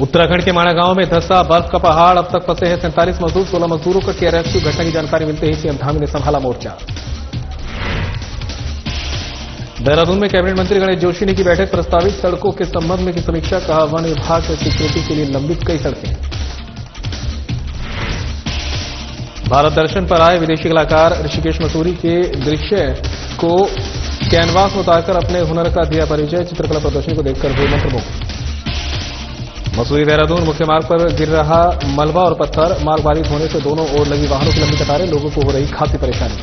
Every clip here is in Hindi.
उत्तराखंड के माणा गांव में धंसा बर्फ का पहाड़, अब तक फंसे हैं 47 मजदूर। 16 मजदूरों का किया रेस्क्यू। घटना की जानकारी मिलते ही सीएम धामी ने संभाला मोर्चा। देहरादून में कैबिनेट मंत्री गणेश जोशी ने की बैठक, प्रस्तावित सड़कों के संबंध में की समीक्षा। कहा वन विभाग की स्वीकृति के लिए लंबित कई सड़कें। भारत दर्शन पर आए विदेशी कलाकार ऋषिकेश मसूरी के दृश्य को कैनवास में उतारकर अपने हुनर का दिया परिचय। चित्रकला प्रदर्शनी को देखकर हुए मंत्रमुग्ध। मसूरी देहरादून मुख्य मार्ग पर गिर रहा मलबा और पत्थर, मार्ग बाधित होने से दोनों ओर लगी वाहनों की लंबी कतारें, लोगों को हो रही खासी परेशानी।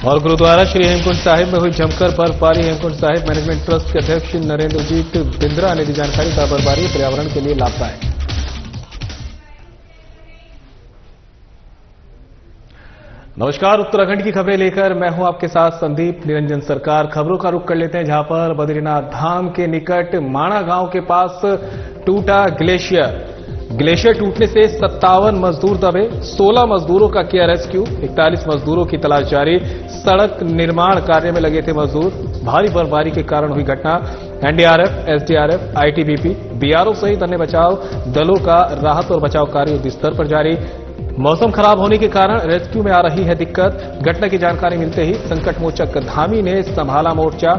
और गुरुद्वारा श्री हेमकुंड साहिब में हुई जमकर बर्फबारी। हेमकुंड साहिब मैनेजमेंट ट्रस्ट के अध्यक्ष नरेंद्रजीत बिंद्रा ने दी जानकारी। का बर्फबारी पर्यावरण के लिए लाभदायक। नमस्कार, उत्तराखंड की खबरें लेकर मैं हूं आपके साथ संदीप निरंजन सरकार। खबरों का रुख कर लेते हैं, जहां पर बद्रीनाथ धाम के निकट माणा गांव के पास टूटा ग्लेशियर टूटने से 57 मजदूर दबे। 16 मजदूरों का किया रेस्क्यू। 41 मजदूरों की तलाश जारी। सड़क निर्माण कार्य में लगे थे मजदूर। भारी बर्फबारी के कारण हुई घटना। एनडीआरएफ, एसडीआरएफ, आईटीबीपी, बीआरओ सहित अन्य बचाव दलों का राहत और बचाव कार्य युद्ध स्तर पर जारी। मौसम खराब होने के कारण रेस्क्यू में आ रही है दिक्कत। घटना की जानकारी मिलते ही संकट मोचक धामी ने संभाला मोर्चा।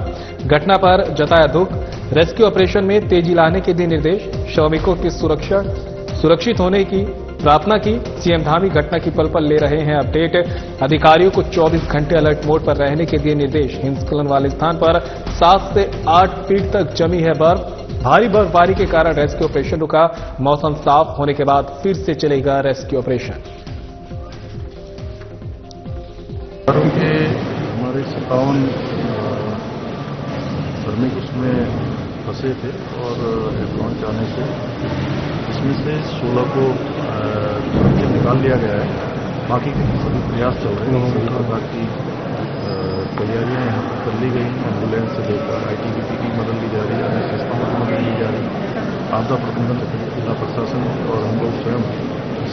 घटना पर जताया दुख। रेस्क्यू ऑपरेशन में तेजी लाने के दिए निर्देश। श्रमिकों की सुरक्षित होने की प्रार्थना की। सीएम धामी घटना की पल पल ले रहे हैं अपडेट। अधिकारियों को 24 घंटे अलर्ट मोड पर रहने के दिए निर्देश। हिमस्खलन वाले स्थान पर 7 से 8 फीट तक जमी है बर्फ। भारी बर्फबारी के कारण रेस्क्यू ऑपरेशन रुका। मौसम साफ होने के बाद फिर से चलेगा रेस्क्यू ऑपरेशन। के हमारे 57 श्रमिक उसमें फंसे थे और हेडलॉन्च आने से इसमें से 16 को सुरक्षित निकाल लिया गया है। बाकी के सभी प्रयास चल रहे हैं। सभी प्रकार की तैयारियां यहाँ पर कर ली गई हैं। एम्बुलेंस से लेकर आईटीबीपी की मदद ली जा रही है, अन्य संस्थाओं की मदद ली जा रही है। आपदा प्रबंधन जिला प्रशासन और हम लोग स्वयं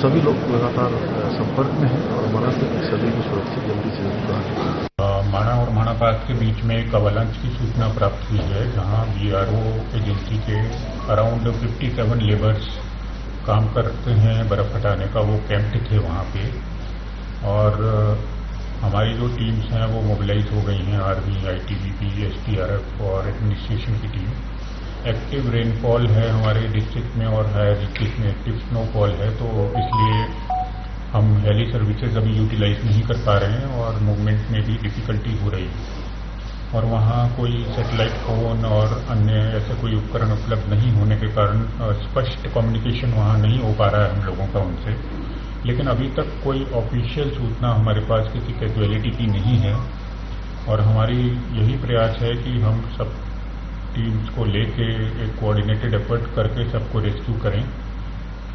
सभी लोग लगातार संपर्क में हैं और हमारा सभी को सुरक्षित जल्दी से जल्दी कहा। माणा और माणा पास के बीच में एक अवलांच की सूचना प्राप्त हुई है, जहां बीआरओ एजेंसी के अराउंड 57 लेबर्स काम करते हैं बर्फ हटाने का, वो कैंप्ड थे वहां पे। और हमारी जो टीम्स हैं वो मोबिलाइज हो गई हैं। आर्मी, आईटीबीपी, एसडीआरएफ और एडमिनिस्ट्रेशन की टीम। एक्टिव रेनफॉल है हमारे डिस्ट्रिक्ट में और हायर डिस्ट्रिक्ट में एक्टिव स्नोफॉल है, तो इसलिए हम हेली सर्विसेज अभी यूटिलाइज नहीं कर पा रहे हैं और मूवमेंट में भी डिफिकल्टी हो रही है। और वहाँ कोई सैटेलाइट फोन और अन्य ऐसे कोई उपकरण उपलब्ध नहीं होने के कारण स्पष्ट कम्युनिकेशन वहाँ नहीं हो पा रहा है हम लोगों का उनसे। लेकिन अभी तक कोई ऑफिशियल सूचना हमारे पास किसी कैजुअलिटी की नहीं है और हमारी यही प्रयास है कि हम सब टीम्स को लेके एक कोऑर्डिनेटेड एफर्ट करके सबको रेस्क्यू करें।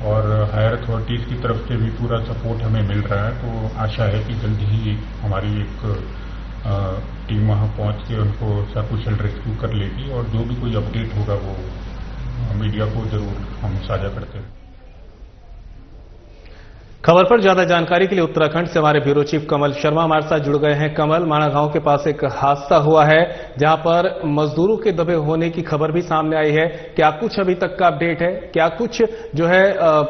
और हायर अथॉरिटीज की तरफ से भी पूरा सपोर्ट हमें मिल रहा है, तो आशा है कि जल्द ही हमारी एक टीम वहां पहुंच के उनको सकुशल रेस्क्यू कर लेगी और जो भी कोई अपडेट होगा वो मीडिया को जरूर हम साझा करते हैं। खबर पर ज्यादा जानकारी के लिए उत्तराखंड से हमारे ब्यूरो चीफ कमल शर्मा हमारे साथ जुड़ गए हैं। कमल, माणा गांव के पास एक हादसा हुआ है जहां पर मजदूरों के दबे होने की खबर भी सामने आई है। क्या कुछ अभी तक का अपडेट है? क्या कुछ जो है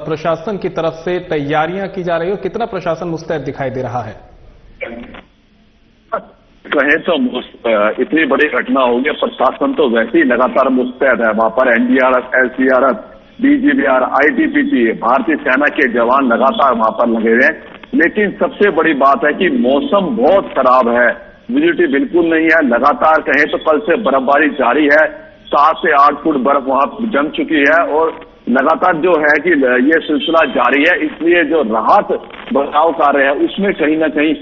प्रशासन की तरफ से तैयारियां की जा रही हो? कितना प्रशासन मुस्तैद दिखाई दे रहा है? कहें तो इतनी बड़ी घटना हो गई, प्रशासन तो वैसे ही लगातार मुस्तैद है। वहां पर एनडीआरएफ, एसडीआरएफ, डीजीबीआर, आईटीबीपी, भारतीय सेना के जवान लगातार वहां पर लगे हुए हैं। लेकिन सबसे बड़ी बात है कि मौसम बहुत खराब है, विजिबिलिटी बिल्कुल नहीं है। लगातार कहें तो कल से बर्फबारी जारी है। 7 से 8 फुट बर्फ वहां जम चुकी है और लगातार जो है कि ये सिलसिला जारी है। इसलिए जो राहत बचाव कार्य है उसमें कहीं ना कहीं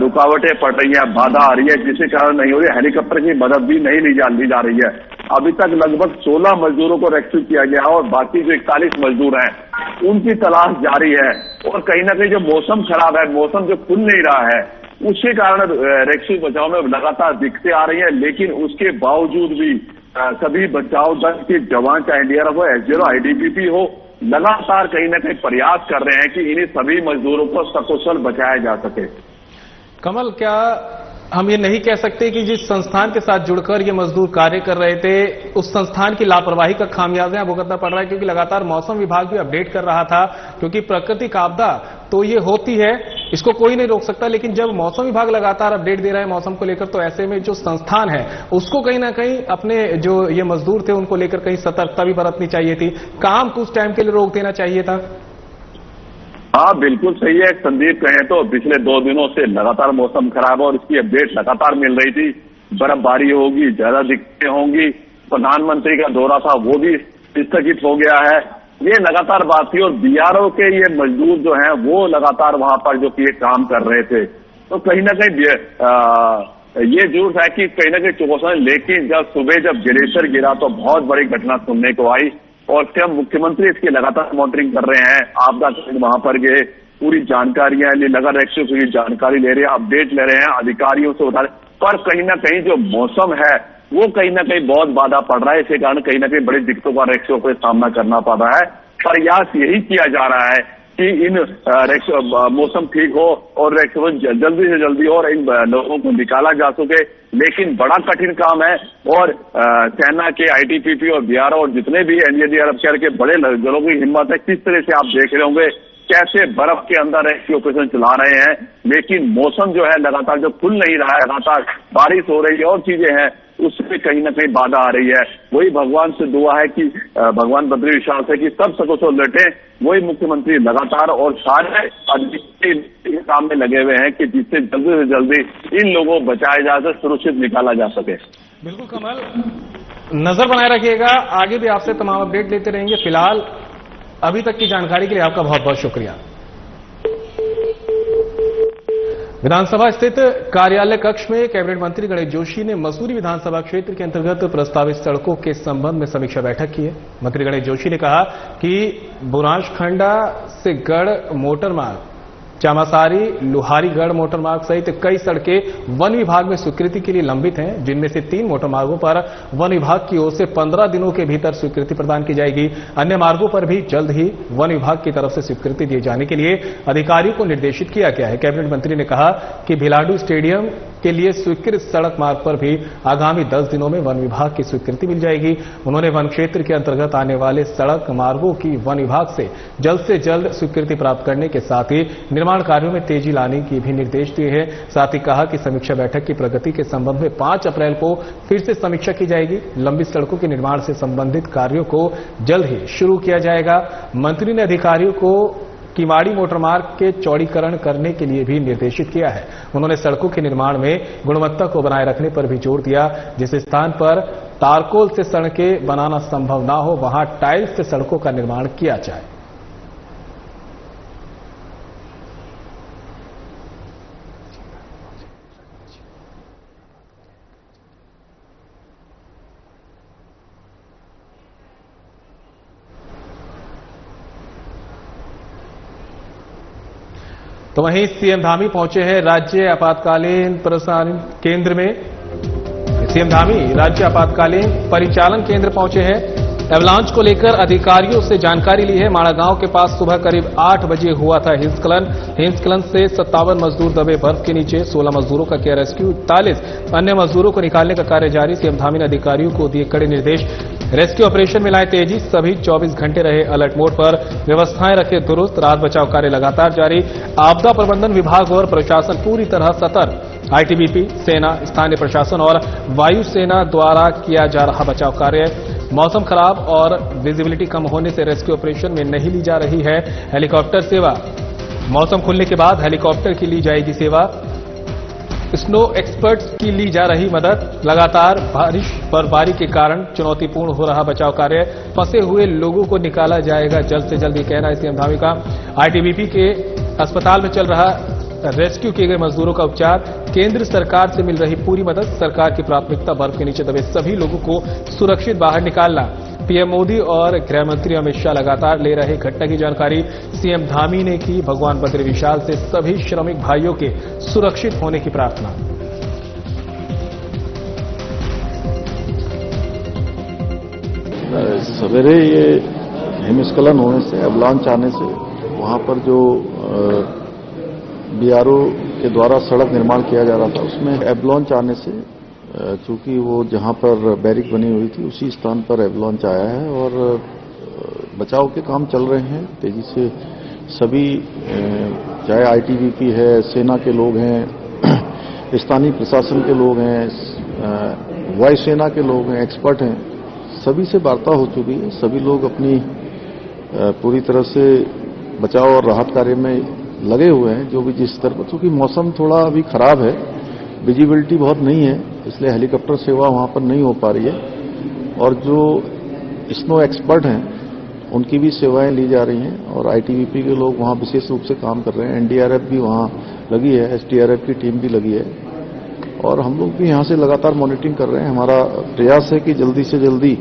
रुकावटें पड़ रही है, बाधा आ रही है, जिसके कारण नहीं हो रही। हेलीकॉप्टर की मदद भी नहीं ली जा रही है। अभी तक लगभग 16 मजदूरों को रेस्क्यू किया गया और बाकी जो 41 मजदूर हैं उनकी तलाश जारी है। और कहीं ना कहीं जो मौसम खराब है, मौसम जो खुल नहीं रहा है, उसके कारण रेस्क्यू बचाव में लगातार दिक्कतें आ रही है। लेकिन उसके बावजूद भी सभी बचाव दल के जवान, चाहे एनडीआरएफ हो, एसडीआरएफ, आईटीबीपी हो, लगातार कहीं ना कहीं प्रयास कर रहे हैं कि इन्हीं सभी मजदूरों को सकुशल बचाया जा सके। कमल, क्या हम ये नहीं कह सकते कि जिस संस्थान के साथ जुड़कर ये मजदूर कार्य कर रहे थे उस संस्थान की लापरवाही का खामियाजा भुगतना पड़ रहा है, क्योंकि लगातार मौसम विभाग भी अपडेट कर रहा था। क्योंकि प्राकृतिक आपदा तो ये होती है, इसको कोई नहीं रोक सकता, लेकिन जब मौसम विभाग लगातार अपडेट दे रहा है मौसम को लेकर, तो ऐसे में जो संस्थान है उसको कहीं ना कहीं अपने जो ये मजदूर थे उनको लेकर कहीं सतर्कता भी बरतनी चाहिए थी, काम कुछ टाइम के लिए रोक देना चाहिए था। हाँ, बिल्कुल सही है संदीप। कहें तो पिछले 2 दिनों से लगातार मौसम खराब है और इसकी अपडेट लगातार मिल रही थी। बर्फबारी होगी, ज्यादा दिक्कतें होंगी, प्रधानमंत्री का दौरा था वो भी स्थगित हो गया है, ये लगातार बात थी। और बीआरओ के ये मजदूर जो हैं वो लगातार वहां पर जो कि ये काम कर रहे थे, तो कहीं ना कहीं ये जरूर है कि कहीं ना कहीं चौकस। लेकिन जब सुबह जब ग्लेशियर गिरा तो बहुत बड़ी घटना सुनने को आई और स्वयं मुख्यमंत्री इसकी लगातार मॉनिटरिंग कर रहे हैं। आपदा वहां पर गए, पूरी जानकारियां लगातार एक्शन की जानकारी ले रहे हैं, अपडेट ले रहे हैं, अधिकारियों से बता रहे हैं। पर कहीं ना कहीं जो मौसम है वो कहीं ना कहीं बहुत बाधा पड़ रहा है, इसके कारण कहीं ना कहीं बड़ी दिक्कतों का रेक्सो को सामना करना पड़ रहा है। प्रयास यही किया जा रहा है कि इन मौसम ठीक हो और रेक्सो जल्दी से जल्दी और इन लोगों को निकाला जा सके, लेकिन बड़ा कठिन काम है। और सेना के आईटीबीपी और बीआरओ और जितने भी एनडीआरएफ के बड़े दलों की हिम्मत है, किस तरह से आप देख रहे होंगे कैसे बर्फ के अंदर रेस्क्यू ऑपरेशन चला रहे हैं। लेकिन मौसम जो है लगातार जो खुल नहीं रहा है, लगातार बारिश हो रही है और चीजें हैं, उससे कहीं ना कहीं बाधा आ रही है। वही भगवान से दुआ है कि भगवान बद्री विश्वास है कि सब सकुशल लौटे। वही मुख्यमंत्री लगातार और सारे अधिकारी काम में लगे हुए हैं कि जिससे जल्दी से जल्दी इन लोगों को बचाया जा सके, सुरक्षित निकाला जा सके। बिल्कुल कमल, नजर बनाए रखिएगा, आगे भी आपसे तमाम अपडेट लेते रहेंगे। फिलहाल अभी तक की जानकारी के लिए आपका बहुत बहुत शुक्रिया। विधानसभा स्थित कार्यालय कक्ष में कैबिनेट मंत्री गणेश जोशी ने मसूरी विधानसभा क्षेत्र के अंतर्गत प्रस्तावित सड़कों के संबंध में समीक्षा बैठक की है। मंत्री गणेश जोशी ने कहा कि बुरांशखंडा से गढ़ मोटर मार्ग, चामासारी लुहारीगढ़ मोटर मार्ग सहित कई सड़कें वन विभाग में स्वीकृति के लिए लंबित हैं, जिनमें से 3 मोटर मार्गों पर वन विभाग की ओर से 15 दिनों के भीतर स्वीकृति प्रदान की जाएगी। अन्य मार्गों पर भी जल्द ही वन विभाग की तरफ से स्वीकृति दिए जाने के लिए अधिकारियों को निर्देशित किया गया है। कैबिनेट मंत्री ने कहा कि भिलाडू स्टेडियम के लिए स्वीकृत सड़क मार्ग पर भी आगामी 10 दिनों में वन विभाग की स्वीकृति मिल जाएगी। उन्होंने वन क्षेत्र के अंतर्गत आने वाले सड़क मार्गों की वन विभाग से जल्द स्वीकृति प्राप्त करने के साथ ही निर्माण कार्यों में तेजी लाने की भी निर्देश दिए हैं। साथ ही कहा कि समीक्षा बैठक की प्रगति के संबंध में 5 अप्रैल को फिर से समीक्षा की जाएगी। लंबित सड़कों के निर्माण से संबंधित कार्यों को जल्द ही शुरू किया जाएगा। मंत्री ने अधिकारियों को किवाड़ी मोटर मार्ग के चौड़ीकरण करने के लिए भी निर्देशित किया है। उन्होंने सड़कों के निर्माण में गुणवत्ता को बनाए रखने पर भी जोर दिया। जिस स्थान पर तारकोल से सड़कें बनाना संभव ना हो, वहां टाइल्स से सड़कों का निर्माण किया जाए। तो वहीं सीएम धामी पहुंचे हैं राज्य आपातकालीन प्रसारण केंद्र में। सीएम धामी राज्य आपातकालीन परिचालन केंद्र पहुंचे हैं। एवलांच को लेकर अधिकारियों से जानकारी ली है। माड़ा गांव के पास सुबह करीब 8 बजे हुआ था हिमस्खलन से 57 मजदूर दबे बर्फ के नीचे। 16 मजदूरों का किया रेस्क्यू, 41 अन्य मजदूरों को निकालने का कार्य जारी। सीएम धामी ने अधिकारियों को दिए कड़े निर्देश, रेस्क्यू ऑपरेशन में लाए तेजी। सभी 24 घंटे रहे अलर्ट मोड पर, व्यवस्थाएं रखे दुरुस्त। राहत बचाव कार्य लगातार जारी। आपदा प्रबंधन विभाग और प्रशासन पूरी तरह सतर्क। आईटीबीपी, सेना, स्थानीय प्रशासन और वायुसेना द्वारा किया जा रहा बचाव कार्य। मौसम खराब और विजिबिलिटी कम होने से रेस्क्यू ऑपरेशन में नहीं ली जा रही है हेलीकॉप्टर सेवा। मौसम खुलने के बाद हेलीकॉप्टर की ली जाएगी सेवा। स्नो एक्सपर्ट्स की ली जा रही मदद। लगातार बारिश बर्फबारी के कारण चुनौतीपूर्ण हो रहा बचाव कार्य। फंसे हुए लोगों को निकाला जाएगा जल्द से जल्द, ये कहना है सीएम धामी का। आईटीबीपी के अस्पताल में चल रहा रेस्क्यू किए गए मजदूरों का उपचार। केंद्र सरकार से मिल रही पूरी मदद। सरकार की प्राथमिकता बर्फ के नीचे दबे सभी लोगों को सुरक्षित बाहर निकालना। पीएम मोदी और गृह मंत्री अमित शाह लगातार ले रहे घटना की जानकारी। सीएम धामी ने की भगवान बद्री विशाल से सभी श्रमिक भाइयों के सुरक्षित होने की प्रार्थना। सवेरे ये हिमस्खलन होने से, अवलांच आने से वहां पर जो बीआरओ के द्वारा सड़क निर्माण किया जा रहा था, उसमें एवलांच आने से चूंकि वो जहां पर बैरिक बनी हुई थी उसी स्थान पर एवलांच आया है और बचाव के काम चल रहे हैं तेजी से। सभी चाहे आईटीबीपी है, सेना के लोग हैं, स्थानीय प्रशासन के लोग हैं, वायुसेना के लोग हैं, एक्सपर्ट हैं, सभी से वार्ता हो चुकी है। सभी लोग अपनी पूरी तरह से बचाव और राहत कार्य में लगे हुए हैं। जो भी जिस स्तर पर, क्योंकि मौसम थोड़ा अभी खराब है, विजिबिलिटी बहुत नहीं है, इसलिए हेलीकॉप्टर सेवा वहां पर नहीं हो पा रही है और जो स्नो एक्सपर्ट हैं उनकी भी सेवाएं ली जा रही हैं और आईटीबीपी के लोग वहां विशेष रूप से काम कर रहे हैं। एनडीआरएफ भी वहां लगी है, एसडीआरएफ की टीम भी लगी है और हम लोग भी यहां से लगातार मॉनिटरिंग कर रहे हैं। हमारा प्रयास है कि जल्दी से जल्दी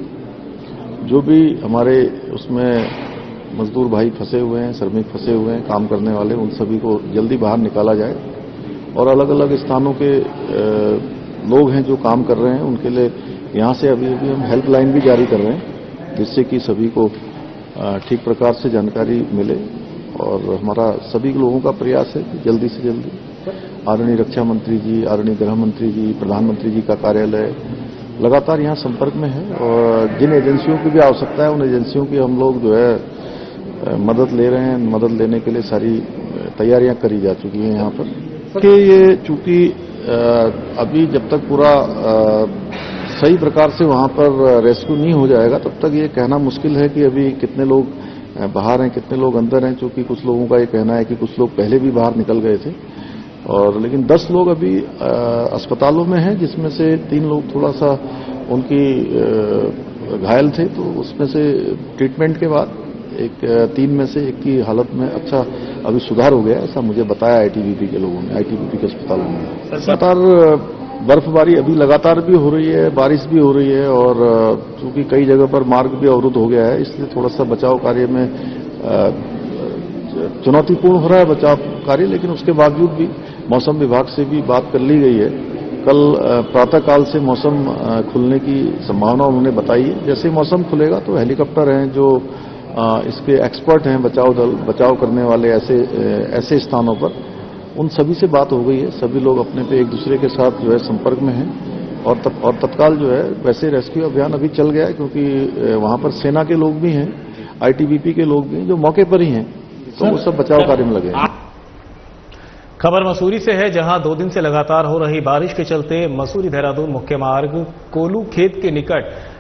जो भी हमारे उसमें मजदूर भाई फंसे हुए हैं, श्रमिक फंसे हुए हैं, काम करने वाले, उन सभी को जल्दी बाहर निकाला जाए और अलग अलग स्थानों के लोग हैं जो काम कर रहे हैं उनके लिए यहां से अभी हम हेल्पलाइन भी जारी कर रहे हैं जिससे कि सभी को ठीक प्रकार से जानकारी मिले और हमारा सभी लोगों का प्रयास है कि जल्दी से जल्दी आदरणीय रक्षा मंत्री जी, आदरणीय गृह मंत्री जी, प्रधानमंत्री जी का कार्यालय लगातार यहां संपर्क में है और जिन एजेंसियों की भी आवश्यकता है उन एजेंसियों की हम लोग जो है मदद ले रहे हैं। मदद लेने के लिए सारी तैयारियां करी जा चुकी हैं यहां पर कि ये चूंकि अभी जब तक पूरा सही प्रकार से वहां पर रेस्क्यू नहीं हो जाएगा तब तक ये कहना मुश्किल है कि अभी कितने लोग बाहर हैं, कितने लोग अंदर हैं। चूंकि कुछ लोगों का ये कहना है कि कुछ लोग पहले भी बाहर निकल गए थे और लेकिन 10 लोग अभी अस्पतालों में हैं जिसमें से 3 लोग थोड़ा सा उनकी घायल थे तो उसमें से ट्रीटमेंट के बाद 3 में से एक की हालत में अच्छा अभी सुधार हो गया, ऐसा मुझे बताया आईटीबीपी के लोगों ने, आईटीबीपी के अस्पतालों में। लगातार बर्फबारी अभी लगातार भी हो रही है, बारिश भी हो रही है और चूंकि कई जगह पर मार्ग भी अवरुद्ध हो गया है इसलिए थोड़ा सा बचाव कार्य में चुनौतीपूर्ण हो रहा है बचाव कार्य, लेकिन उसके बावजूद भी मौसम विभाग से भी बात कर ली गई है। कल प्रातःकाल से मौसम खुलने की संभावना उन्होंने बताई है। जैसे मौसम खुलेगा तो हेलीकॉप्टर हैं जो इसके एक्सपर्ट हैं, बचाव दल, बचाव करने वाले ऐसे स्थानों पर, उन सभी से बात हो गई है। सभी लोग अपने पे एक दूसरे के साथ जो है संपर्क में हैं और तत्काल जो है वैसे रेस्क्यू अभियान अभी चल गया है क्योंकि वहां पर सेना के लोग भी हैं, आईटीबीपी के लोग भी हैं जो मौके पर ही हैं, तो वो सब बचाव कार्य में लगे हैं। खबर मसूरी से है जहां 2 दिन से लगातार हो रही बारिश के चलते मसूरी देहरादून मुख्य मार्ग कोलू खेत के निकट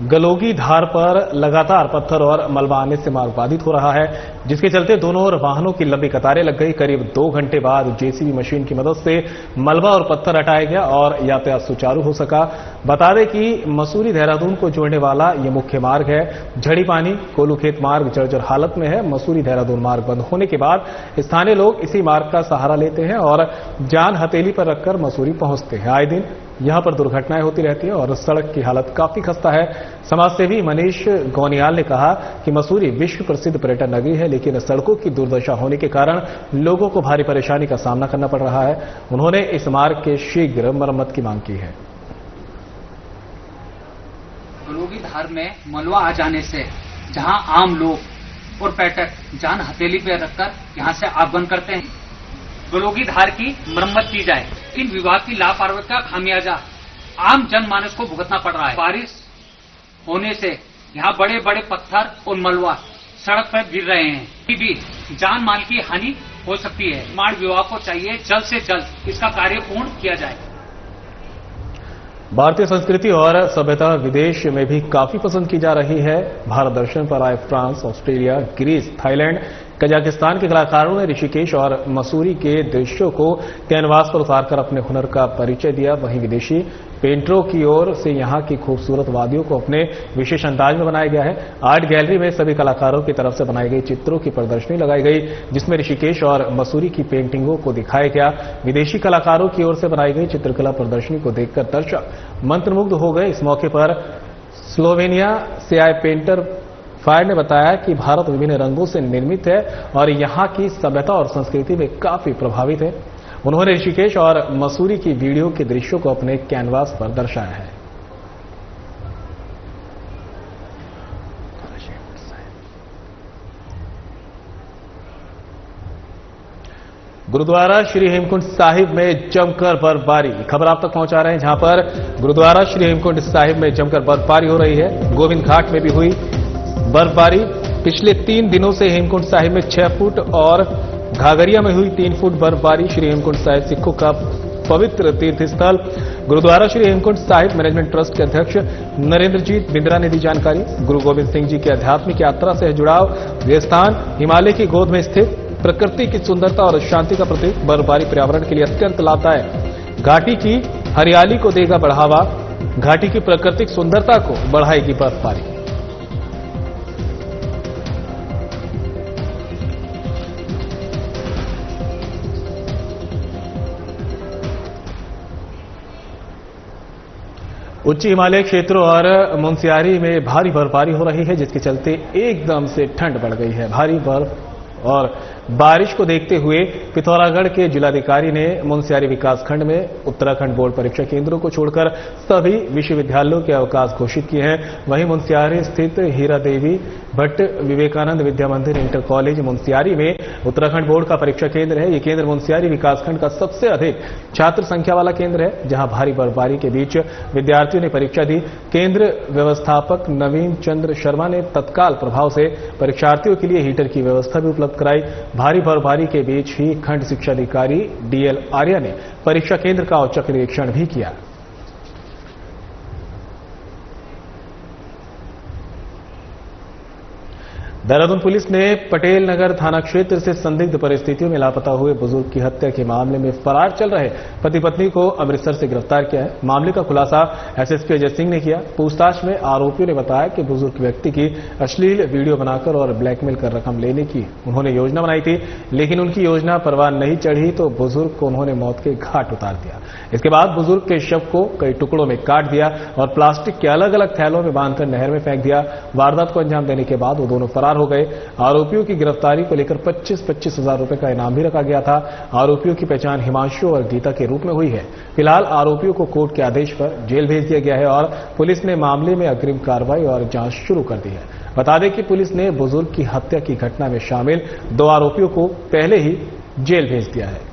गलोगी धार पर लगातार पत्थर और मलबा आने से मार्ग बाधित हो रहा है, जिसके चलते दोनों ओर वाहनों की लंबी कतारें लग गई। करीब 2 घंटे बाद जेसीबी मशीन की मदद से मलबा और पत्थर हटाया गया और यातायात सुचारू हो सका। बता दें कि मसूरी देहरादून को जोड़ने वाला ये मुख्य मार्ग है। झड़ी पानी कोलू खेत मार्ग जर्जर हालत में है। मसूरी देहरादून मार्ग बंद होने के बाद स्थानीय लोग इसी मार्ग का सहारा लेते हैं और जान हथेली पर रखकर मसूरी पहुंचते हैं। आए दिन यहां पर दुर्घटनाएं होती रहती हैं और सड़क की हालत काफी खस्ता है। समाजसेवी मनीष गोनियाल ने कहा कि मसूरी विश्व प्रसिद्ध पर्यटन नगरी है, लेकिन सड़कों की दुर्दशा होने के कारण लोगों को भारी परेशानी का सामना करना पड़ रहा है। उन्होंने इस मार्ग के शीघ्र मरम्मत की मांग की है। गलोगी धार में मलबा आ जाने से जहां आम लोग और पर्यटक जान हथेली पे रखकर यहां से आगमन करते हैं, गलोगी धार की मरम्मत की जाए। इन विभाग की लापरवाही का खामियाजा आम जनमानस को भुगतना पड़ रहा है। बारिश होने से यहाँ बड़े बड़े पत्थर और मलबा सड़क पर गिर रहे हैं, भी जान माल की हानि हो सकती है। निर्माण विभाग को चाहिए जल्द से जल्द इसका कार्य पूर्ण किया जाए। भारतीय संस्कृति और सभ्यता विदेश में भी काफी पसंद की जा रही है। भारत दर्शन पर आए France, Australia, Greece, Thailand, Kazakhstan के कलाकारों ने ऋषिकेश और मसूरी के दृश्यों को कैनवास पर उतारकर अपने हुनर का परिचय दिया। वहीं विदेशी पेंटरों की ओर से यहां की खूबसूरत वादियों को अपने विशेष अंदाज में बनाया गया है। आर्ट गैलरी में सभी कलाकारों की तरफ से बनाई गई चित्रों की प्रदर्शनी लगाई गई, जिसमें ऋषिकेश और मसूरी की पेंटिंगों को दिखाया गया। विदेशी कलाकारों की ओर से बनाई गई चित्रकला प्रदर्शनी को देखकर दर्शक मंत्रमुग्ध हो गए। इस मौके पर स्लोवेनिया से आए पेंटर फायर ने बताया कि भारत विभिन्न रंगों से निर्मित है और यहां की सभ्यता और संस्कृति में काफी प्रभावित है। उन्होंने ऋषिकेश और मसूरी की वीडियो के दृश्यों को अपने कैनवास पर दर्शाया है। गुरुद्वारा श्री हेमकुंड साहिब में जमकर बर्फबारी, खबर आप तक पहुंचा रहे हैं जहां पर गुरुद्वारा श्री हेमकुंड साहिब में जमकर बर्फबारी हो रही है। गोविंद घाट में भी हुई बर्फबारी। पिछले 3 दिनों से हेमकुंड साहिब में 6 फुट और घाघरिया में हुई 3 फुट बर्फबारी। श्री हेमकुंड साहिब सिखों का पवित्र तीर्थ स्थल। गुरुद्वारा श्री हेमकुंड साहिब मैनेजमेंट ट्रस्ट के अध्यक्ष नरेंद्रजीत बिंद्रा ने दी जानकारी। गुरु गोविंद सिंह जी की आध्यात्मिक यात्रा से जुड़ाव। यह स्थान हिमालय की गोद में स्थित प्रकृति की सुंदरता और शांति का प्रतीक। बर्फबारी पर्यावरण के लिए अत्यंत लाभदायक। घाटी की हरियाली को देगा बढ़ावा। घाटी की प्राकृतिक सुंदरता को बढ़ाएगी बर्फबारी। उच्च हिमालय क्षेत्रों और मुनस्यारी में भारी बर्फबारी हो रही है, जिसके चलते एकदम से ठंड बढ़ गई है। भारी बर्फ और बारिश को देखते हुए पिथौरागढ़ के जिलाधिकारी ने मुनस्यारी विकासखंड में उत्तराखंड बोर्ड परीक्षा केंद्रों को छोड़कर सभी विश्वविद्यालयों के अवकाश घोषित किए हैं। वहीं मुनस्यारी स्थित हीरा देवी भट्ट विवेकानंद विद्या मंदिर इंटर कॉलेज मुनस्यारी में उत्तराखंड बोर्ड का परीक्षा केंद्र है। ये केंद्र मुनस्यारी विकासखंड का सबसे अधिक छात्र संख्या वाला केंद्र है, जहां भारी बर्फबारी के बीच विद्यार्थियों ने परीक्षा दी। केंद्र व्यवस्थापक नवीन चंद्र शर्मा ने तत्काल प्रभाव से परीक्षार्थियों के लिए हीटर की व्यवस्था भी उपलब्ध कराई। भारी बर्फबारी के बीच ही खंड शिक्षा अधिकारी डीएल आर्या ने परीक्षा केंद्र का औचक निरीक्षण भी किया। देहरादून पुलिस ने पटेल नगर थाना क्षेत्र से संदिग्ध परिस्थितियों में लापता हुए बुजुर्ग की हत्या के मामले में फरार चल रहे पति पत्नी को अमृतसर से गिरफ्तार किया है। मामले का खुलासा एसएसपी अजय सिंह ने किया। पूछताछ में आरोपियों ने बताया कि बुजुर्ग व्यक्ति की अश्लील वीडियो बनाकर और ब्लैकमेल कर रकम लेने की उन्होंने योजना बनाई थी, लेकिन उनकी योजना परवान नहीं चढ़ी तो बुजुर्ग को उन्होंने मौत के घाट उतार दिया। इसके बाद बुजुर्ग के शव को कई टुकड़ों में काट दिया और प्लास्टिक के अलग अलग थैलों में बांधकर नहर में फेंक दिया। वारदात को अंजाम देने के बाद वो दोनों फरार हो गए। आरोपियों की गिरफ्तारी को लेकर 25-25 हजार रुपए का इनाम भी रखा गया था। आरोपियों की पहचान हिमांशु और गीता के रूप में हुई है। फिलहाल आरोपियों को कोर्ट के आदेश पर जेल भेज दिया गया है और पुलिस ने मामले में अग्रिम कार्रवाई और जांच शुरू कर दी है। बता दें कि पुलिस ने बुजुर्ग की हत्या की घटना में शामिल 2 आरोपियों को पहले ही जेल भेज दिया है।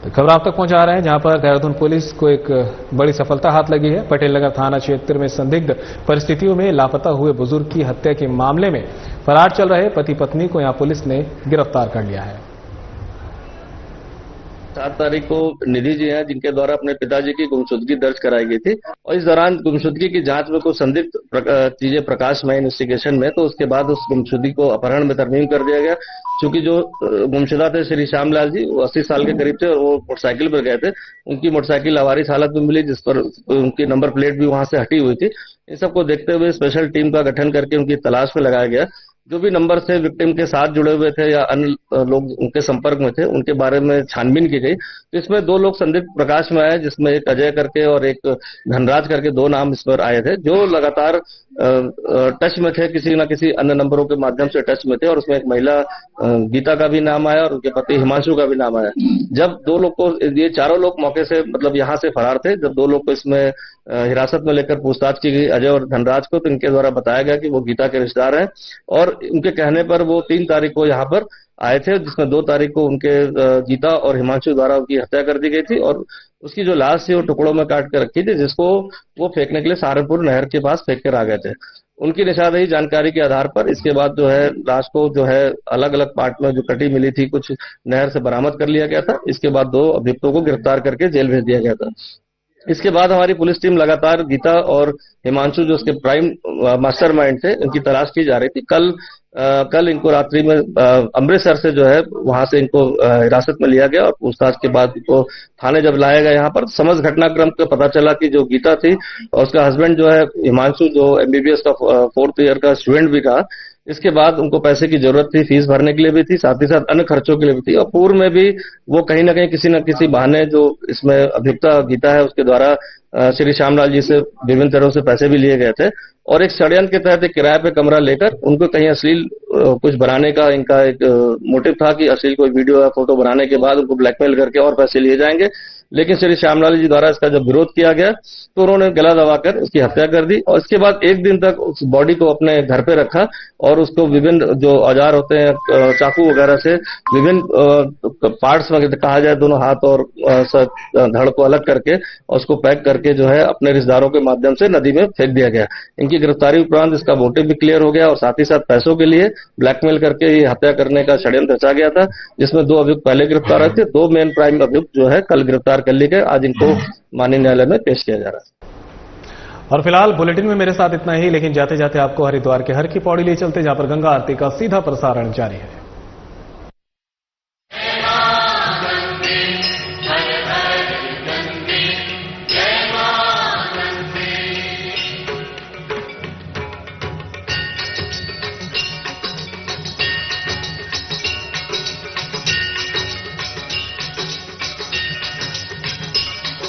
तो खबर आप तक पहुंचा रहे हैं जहां पर देहरादून पुलिस को एक बड़ी सफलता हाथ लगी है। पटेल नगर थाना क्षेत्र में संदिग्ध परिस्थितियों में लापता हुए बुजुर्ग की हत्या के मामले में फरार चल रहे पति पत्नी को यहां पुलिस ने गिरफ्तार कर लिया है। 7 तारीख को निधि जी हैं जिनके द्वारा अपने पिताजी की गुमशुदगी दर्ज कराई गई थी और इस दौरान गुमशुदगी की जांच में कुछ संदिग्ध चीजें प्रकाश में इन्वेस्टिगेशन में, तो उसके बाद उस गुमशुदगी को अपहरण में तरमीम कर दिया गया। चूंकि जो गुमशुदा थे श्री श्यामलाल जी, वो 80 साल के करीब थे और वो मोटरसाइकिल पर गए थे। उनकी मोटरसाइकिल लावारिस हालत में मिली, जिस पर उनकी नंबर प्लेट भी वहां से हटी हुई थी। इन सबको देखते हुए स्पेशल टीम का गठन करके उनकी तलाश में लगाया गया। जो भी नंबर थे विक्टिम के साथ जुड़े हुए थे या अन्य लोग उनके संपर्क में थे, उनके बारे में छानबीन की गई। तो इसमें 2 लोग संदिग्ध प्रकाश में आए, जिसमें एक अजय करके और एक धनराज करके 2 नाम इस पर आए थे, जो लगातार टच में थे, किसी न किसी अन्य नंबरों के माध्यम से टच में थे। और उसमें एक महिला गीता का भी नाम आया और उनके पति हिमांशु का भी नाम आया। जब 2 लोग को, ये चारों लोग मौके से मतलब यहाँ से फरार थे। जब 2 लोग को इसमें हिरासत में लेकर पूछताछ की गई, अजय और धनराज को, तो इनके द्वारा बताया गया कि वो गीता के रिश्तेदार हैं और उनके कहने पर वो 3 तारीख को यहाँ पर आए थे, जिसमें 2 तारीख को उनके गीता और हिमांशु द्वारा उनकी हत्या कर दी गई थी और उसकी जो लाश थी वो टुकड़ों में काट कर रखी थी, जिसको वो फेंकने के लिए सहारनपुर नहर के पास फेंक कर आ गए थे। उनकी निशानदेही जानकारी के आधार पर इसके बाद जो है लाश को जो है अलग अलग पार्ट में जो कटी मिली थी कुछ नहर से बरामद कर लिया गया था। इसके बाद 2 अभियुक्तों को गिरफ्तार करके जेल भेज दिया गया था। इसके बाद हमारी पुलिस टीम लगातार गीता और हिमांशु जो उसके प्राइम मास्टरमाइंड थे, इनकी तलाश की जा रही थी। कल इनको रात्रि में अमृतसर से जो है वहां से इनको हिरासत में लिया गया और पूछताछ के बाद इनको थाने जब लाया गया यहाँ पर समस्त घटनाक्रम को पता चला कि जो गीता थी और उसका हस्बैंड जो है हिमांशु, जो एमबीबीएस का 4th ईयर का स्टूडेंट भी था, इसके बाद उनको पैसे की जरूरत थी, फीस भरने के लिए भी थी, साथ ही साथ अन्य खर्चों के लिए भी थी। और पूर्व में भी वो कहीं ना कहीं किसी न किसी बहाने जो इसमें अभियुक्ता गीता है उसके द्वारा श्री श्यामलाल जी से विभिन्न तरह से पैसे भी लिए गए थे और एक षड्यंत्र के तहत एक किराए पे कमरा लेकर उनको कहीं अश्लील कुछ बनाने का इनका एक मोटिव था कि अश्लील कोई वीडियो या फोटो बनाने के बाद उनको ब्लैकमेल करके और पैसे लिए जाएंगे। लेकिन श्री श्यामलाल जी द्वारा इसका जब विरोध किया गया तो उन्होंने गला दबाकर उसकी हत्या कर दी और इसके बाद एक दिन तक उस बॉडी को अपने घर पे रखा और उसको विभिन्न जो औजार होते हैं चाकू वगैरह से विभिन्न पार्ट्स में कहा जाए दोनों हाथ और धड़ को अलग करके और उसको पैक करके जो है अपने रिश्तेदारों के माध्यम से नदी में फेंक दिया गया। इनकी गिरफ्तारी उपरांत इसका मोटिव भी क्लियर हो गया और साथ ही साथ पैसों के लिए ब्लैकमेल करके ये हत्या करने का षड्यंत्र रचा गया था, जिसमें 2 अभियुक्त पहले गिरफ्तार हुए थे। 2 मेन प्राइम अभियुक्त जो है कल गिरफ्तार कर लिए गए। आज इनको माननीय न्यायालय में पेश किया जा रहा है। और फिलहाल बुलेटिन में मेरे साथ इतना ही, लेकिन जाते जाते आपको हरिद्वार के हर की पौड़ी ले चलते, जहां पर गंगा आरती का सीधा प्रसारण जारी है।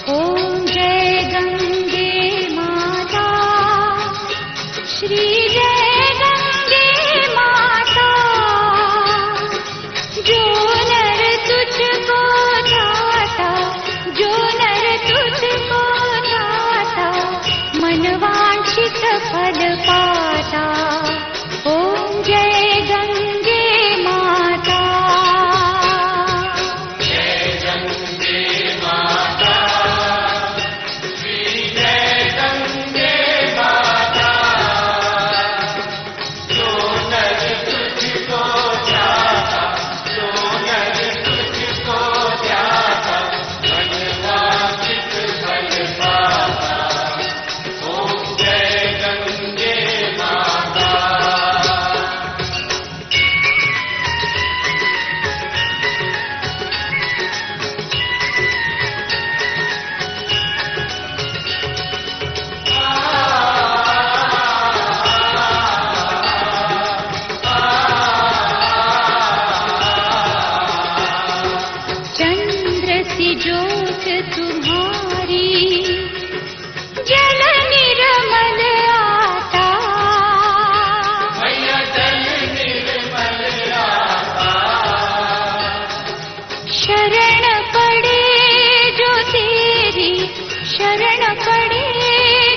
ओम जय गंगे माता, श्री जय गंगे माता, जो नर तुझको ध्याता, जो नर तुझको ध्याता, मन वांछित फल पाता। ओम जय गंगे माता। ज्योत तुम्हारी जल निर्मल आता, जल निर्मल आता, शरण पड़े जो तेरी, शरण पड़े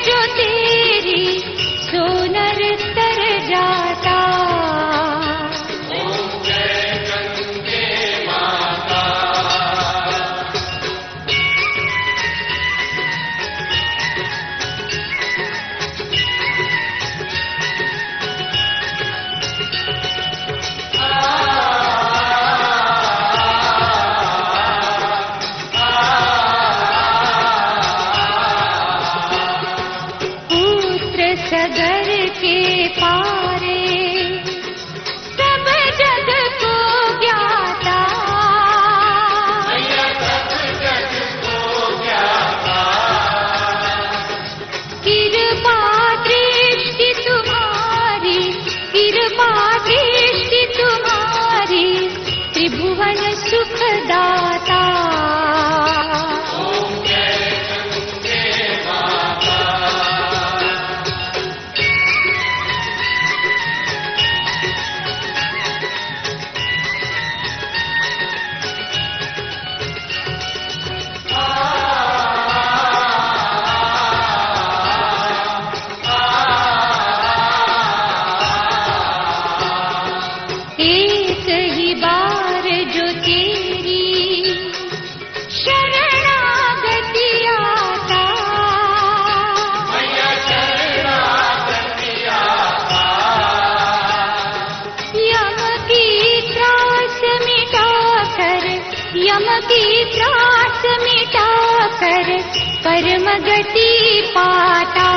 जो तेरी, सो नर तर जाता। सगर के पारे सब जग को ज्ञाता, सब जग को ज्ञाता, कृपा दृष्टि तुम्हारी, कृपा दृष्टि तुम्हारी, त्रिभुवन सुखदाता। एक ही बार जो तेरी शरणागति आता, शरणागति आता, यम की त्रास मिटाकर, यम की त्रास मिटाकर परम गति पाता।